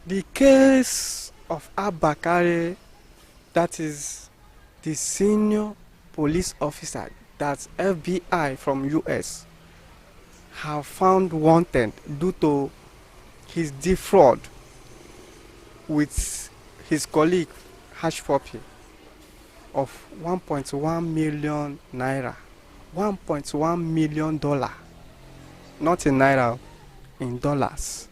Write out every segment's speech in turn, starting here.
The case of Kyari, that is the senior police officer that FBI from US have found wanted due to his defraud with his colleague Hash Poppy of 1.1 million naira, 1.1 million dollar, not in naira, in dollars.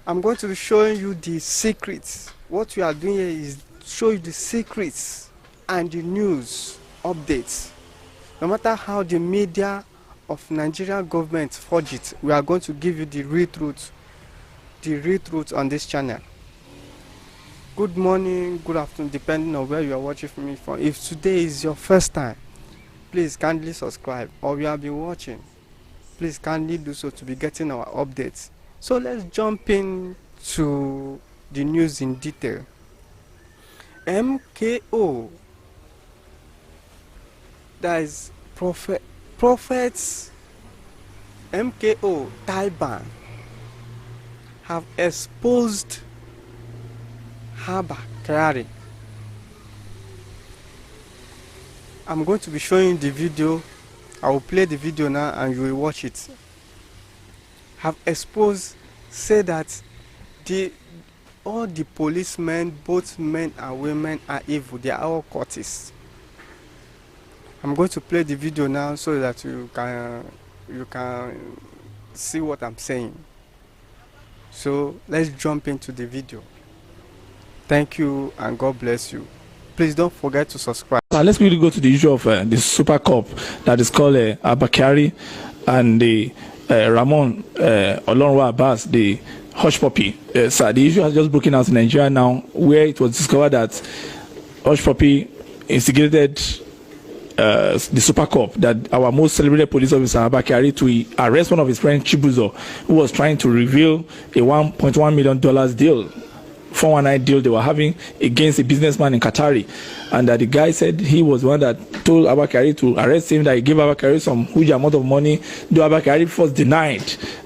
I'm going to be showing you the secrets. What we are doing here is show you the secrets and the news updates. No matter how the media of Nigerian government forge it, we are going to give you the real truth on this channel. Good morning, good afternoon, depending on where you are watching me from. If today is your first time, please kindly subscribe, or you have been watching, please kindly do so to be getting our updates. So let's jump into the news in detail. MKO, that is prophets MKO Taliban, have exposed Kyari. I'm going to be showing you the video. I will play the video now and you will watch it. Have exposed, say that all the policemen, both men and women, are evil. They are all cultists. I'm going to play the video now so that you can see what I'm saying. So let's jump into the video. Thank you and God bless you. Please don't forget to subscribe. Let's really go to the issue of the Super Cup that is called Kyari and the Ramon Olonwa Abbas, the Hush Puppy. So the issue has just broken out in Nigeria now, where it was discovered that Hush Puppy instigated the Super Cup, that our most celebrated police officer Kyari, to arrest one of his friends Chibuzo, who was trying to reveal a $1.1 million deal, 419 deal they were having against a businessman in Kyari, and that the guy said he was the one that told Kyari to arrest him, that he gave Kyari some huge amount of money, though Kyari first denied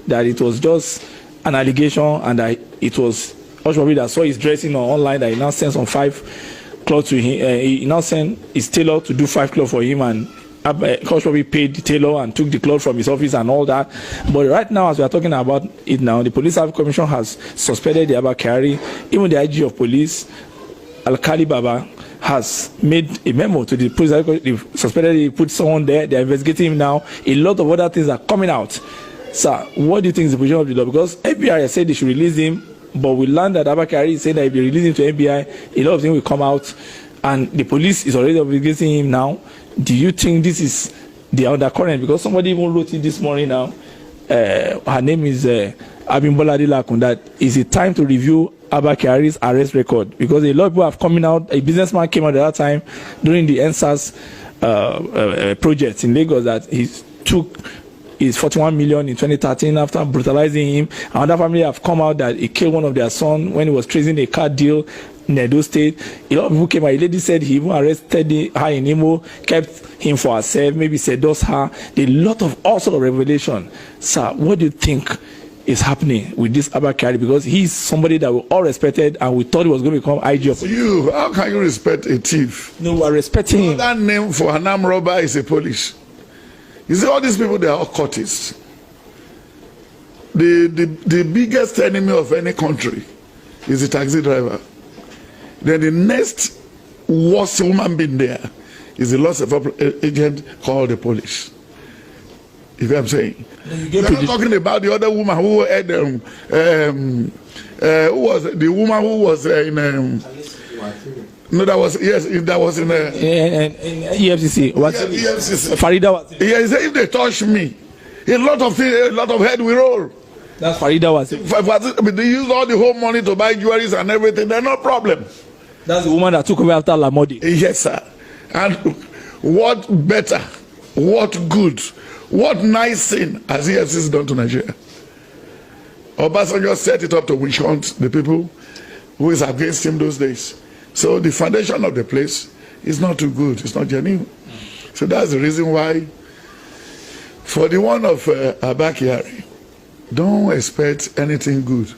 that it was just an allegation and that it was Oshwabi that saw his dressing online, that he now sent some 5 clothes to him. He now sent his tailor to do 5 clothes for him, and Oshwabi paid the tailor and took the clothes from his office and all that. But right now, as we are talking about it now, the Police Service Commission has suspended the Kyari. Even the IG of police, Alkali Baba, has made a memo to the police. They suspended, he put someone there, they are investigating him now. A lot of other things are coming out. Sir, what do you think is the position of the law? Because FBI said they should release him, but we learned that Kyari said that if they release him to FBI, a lot of things will come out, and the police is already investigating him now. Do you think this is the undercurrent? Because somebody even wrote it this morning now. Her name is Abimbola Dilakun, that is it time to review Kyari's arrest record, because a lot of people have coming out. A businessman came out at that time during the NSAS project in Lagos that he took his 41 million in 2013 after brutalizing him. Another family have come out that he killed one of their sons when he was tracing a car deal in Edo State. A lot of people came out. A lady said he even arrested her in Imo, kept him for herself, maybe seduced her. A lot of all sort of revelation. Sir, what do you think is happening with this Kyari? Because he's somebody that we all respected and we thought he was going to become IG of you. How can you respect a thief? No, we are respecting him. That name for an armed robber is a police. You see, all these people, they are all cultists. The biggest enemy of any country is the taxi driver. Then the next worst human being there is the loss of agent called the police. You know what I'm saying? You're not talking about the other woman who had who was the woman who was in no, that was, yes, that was in EFCC. What? EFCC. Farida was. Yes, if they touch me, a lot of head will roll. That's Farida was. They use all the whole money to buy jewelries and everything. They're no problem. That's the woman that took over after Lamodi. Yes, sir. And what better, what good, what nice thing has EFCC done to Nigeria? Obasanjo set it up to witch hunt the people who is against him those days. So the foundation of the place is not too good. It's not genuine. So that's the reason why, for the one of Kyari, don't expect anything good.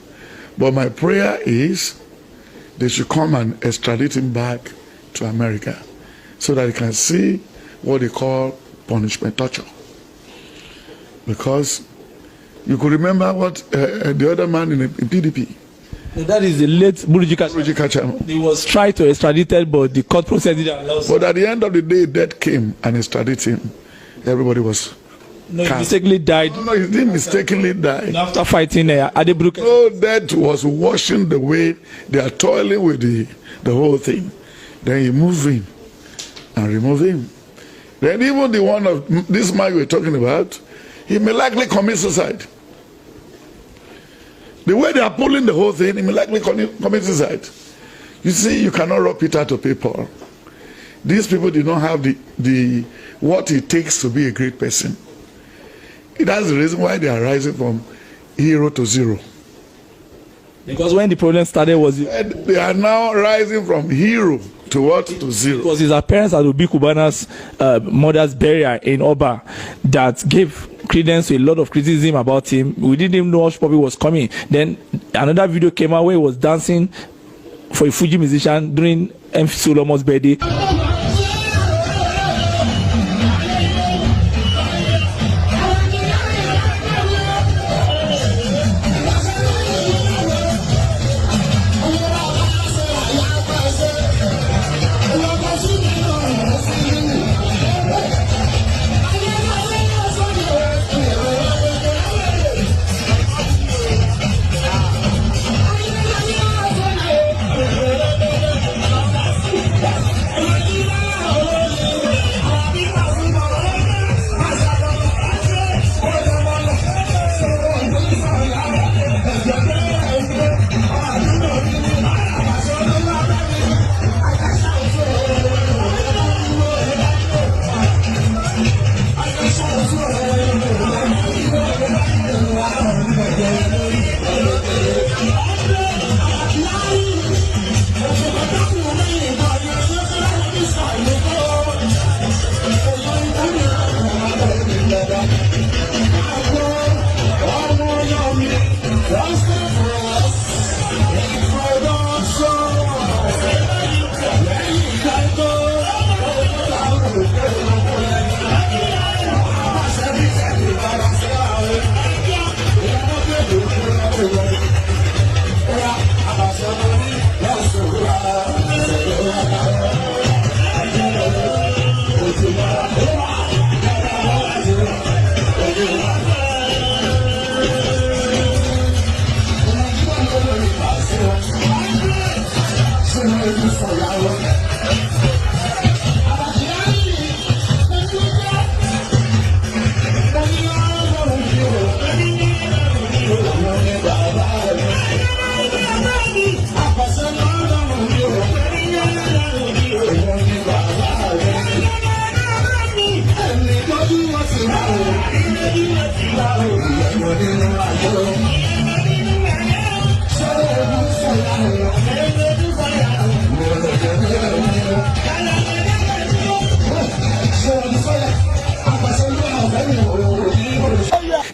But my prayer is they should come and extradite him back to America so that he can see what they call punishment, torture. Because you could remember what the other man in PDP. That is the late Burujika. He was tried to extradite, but the court process didn't allow. But at the end of the day, death came and extradited him. Everybody was. No, he mistakenly died. No, he didn't mistakenly die. After fighting Adebruke. No, that was washing the way they are toiling with the whole thing. Then he moved him and removed him. Then even the one of this man you were talking about, he may likely commit suicide. The way they are pulling the whole thing, he may likely commit suicide. You see, you cannot rob Peter to pay Paul. These people do not have the what it takes to be a great person. That's the reason why they are rising from hero to zero. Because when the problem started they are now rising from hero to what? To zero. It was his appearance at Obi Kubana's mother's burial in Oba that gave credence to a lot of criticism about him. We didn't even know Hush Puppy was coming. Then another video came out where he was dancing for a Fuji musician during MC Solomon's birthday.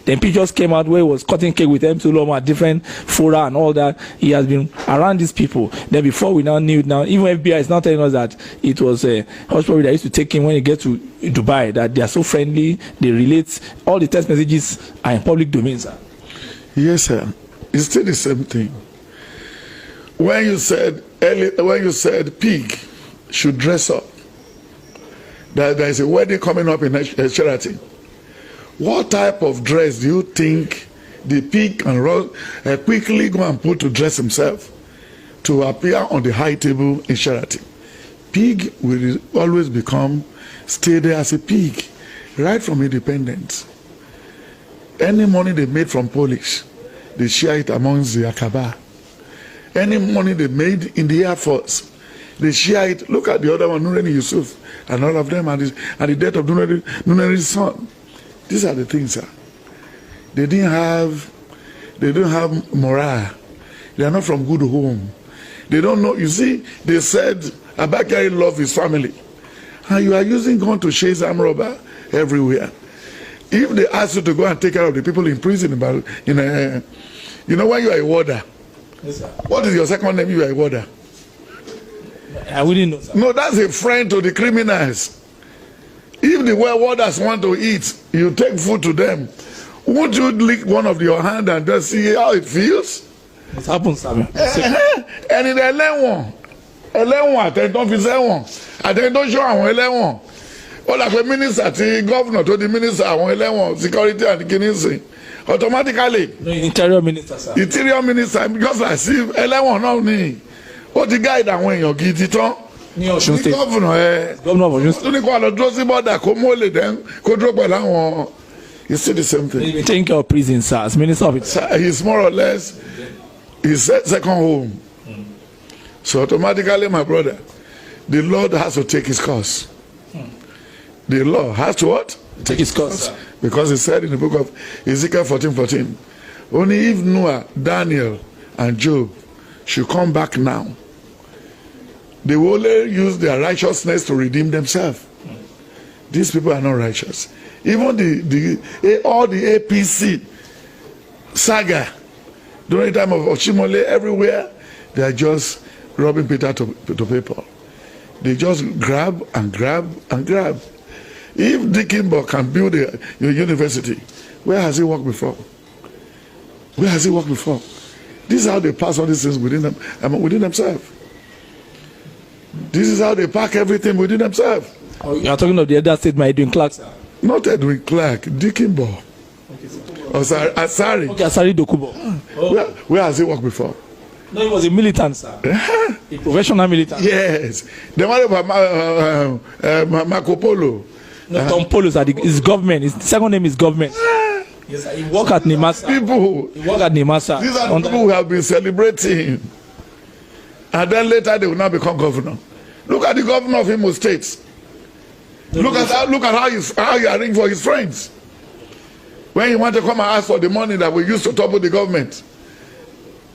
Then pictures came out where he was cutting cake with MC Uloma at different fora and all that. He has been around these people. Then before we now knew it now, even FBI is now telling us that it was a hospital that used to take him when he get to Dubai, that they are so friendly, they relate. All the text messages are in public domain, sir. Yes, sir. It's still the same thing. When you said pig should dress up, that there is a wedding coming up in Sheraton. What type of dress do you think the pig can quickly go and put to dress himself to appear on the high table in Sheraton? Pig will always stay there as a pig, right from independence. Any money they made from Polish, they share it amongst the Akaba. Any money they made in the Air Force, they share it. Look at the other one, Nureni Yusuf, and all of them, and the death of Nureni's son. These are the things, sir. They didn't have morale. They are not from good home. They don't know. You see, they said Kyari loved his family, and you are using gun to chase armed robber everywhere. If they ask you to go and take care of the people in prison, you know when you are a warder. Yes, sir. What is your second name? You are a warder. I wouldn't know, sir. No, that's a friend to the criminals. If the warders want to eat, you take food to them. Won't you lick one of your hand and just see how it feels? It happens, sir. And in the ẹlẹ́wọ̀n àtẹ̀tọ́ fi sẹ́wọ̀n àtẹ̀tọ́ ṣọ́ àwọn ẹlẹ́wọ̀n ó là pé mínísítà tí gọ́vùnà tó di mínísítà àwọn ẹlẹ́wọ̀n security and kìnìún automatically. No, interior minister, sir. Interior minister just like sí ẹlẹ́wọ̀n náà ni ó ti guide àwọn èèyàn gidi tán. Ní Ọ̀ṣun state. Gọ́vùnà of Ọ̀ṣun state. tó ní kó àlọ́ dúró sí bọ́dà kó mú olè dẹ́n kó dúró pẹ̀lú àwọn. You see the same thing. He's been taking care of prison, sir, as minister of it. He's more or less his second home. So automatically, my brother, the Lord has to take his course. The Lord has to what? Take his course, sir. Because he said in the book of Ezekiel 14:14, only if Noah, Daniel, and Job should come back now, they will only use their righteousness to redeem themselves. These people are not righteous. Even all the APC saga during the time of Oshimole, everywhere, they are just robbing Peter to people. They just grab and grab and grab. If Dickinborough can build a university, where has he worked before? Where has he worked before? This is how they pass all these things within themselves. This is how they pack everything within themselves. Oh, you are talking of the other state, my Edwin Clark, sir. Not Edwin Clark, Dickinborough. Okay, sir. Asari. Okay, Asari Dokubo. Oh. Where has he worked before? No, he was a militant, sir. A professional militant. Yes. The one about Marco Polo. No, Tom Polo, sir. His government. His second name is government. Yes, sir. He worked at Nimasa. He worked at Nimasa. These are the people who have been celebrating. And then later they will now become governor. Look at the governor of Imo State. Look at how he arranged for his friends. When he want to come and ask for the money that we used to topple the government.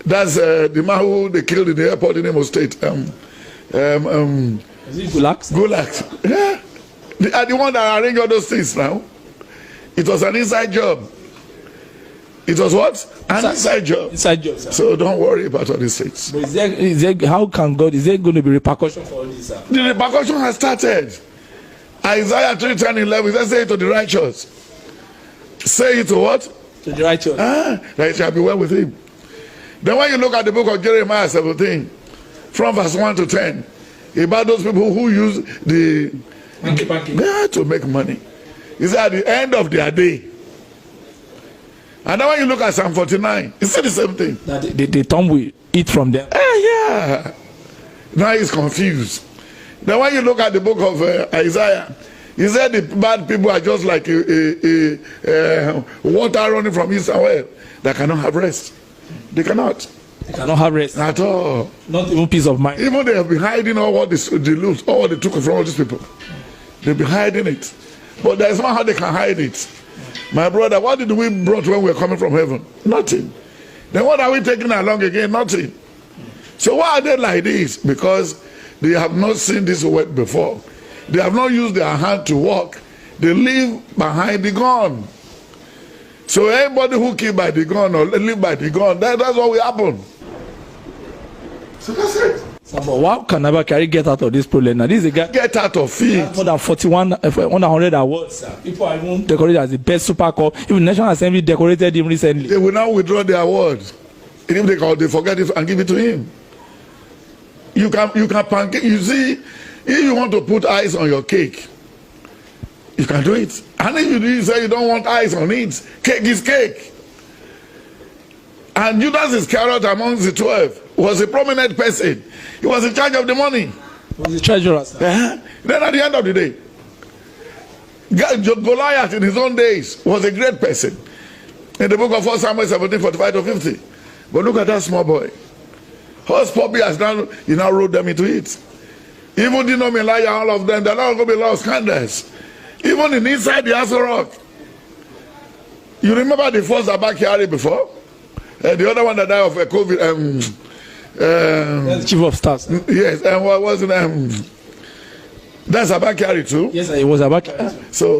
That's the man who they killed in the airport in Imo State. Is it Gulax? Gulax. Yeah. They are the one that arranged all those things now. It was an inside job. It was what? An inside job. Inside job, sir. So don't worry about all these things. But is there, how can God, is there going to be repercussion for all this, sir? The repercussion has started. Isaiah 3:10-11 says, say it to the righteous. Say it to what? To the righteous. That it shall be well with him. Then when you look at the book of Jeremiah 17, from verse 1 to 10, about those people who use the to make money. It's at the end of their day. And then when you look at Psalm 49, it's the same thing. That the tongue will eat from them. Yeah. Now he's confused. Then when you look at the book of Isaiah, he said the bad people are just like water running from east and west that cannot have rest. They cannot. They cannot have rest. At all. Not even peace of mind. Even they have been hiding all what they loot, all what they took from all these people. They've been hiding it. But there is not how they can hide it. My brother, what did we brought when we were coming from heaven? Nothing. Then what are we taking along again? Nothing. So why are they like this? Because they have not seen this work before. They have not used their hand to walk. They live behind the gun. So anybody who kill by the gun or live by the gun, that's what will happen. So that's it. So, but how can Kyari get out of this problem? Now, this is a guy get out of it. More than 100 awards. Sir. People are even decorated as the best Super Cup. Even the National Assembly decorated him recently. They will now withdraw the award. And if they forget it and give it to him. You can pancake. You see, if you want to put ice on your cake, you can do it. And if you say you don't want ice on it, cake is cake. And Judas Iscariot amongst the 12 was a prominent person. He was in charge of the money. He was the treasurer, sir. Then at the end of the day, Goliath in his own days was a great person. In the book of 1 Samuel 17:45-50. But look at that small boy. Horse puppy has now rode them into it. Even Dino Elijah, all of them, they're not going to be a lot of scandals. Even inside the Aso Rock. You remember the first about Kyari before? The other one that died of COVID. That's chief of staff. Yes, and what was it? That's about Kyari too. Yes, it was about Kyari. So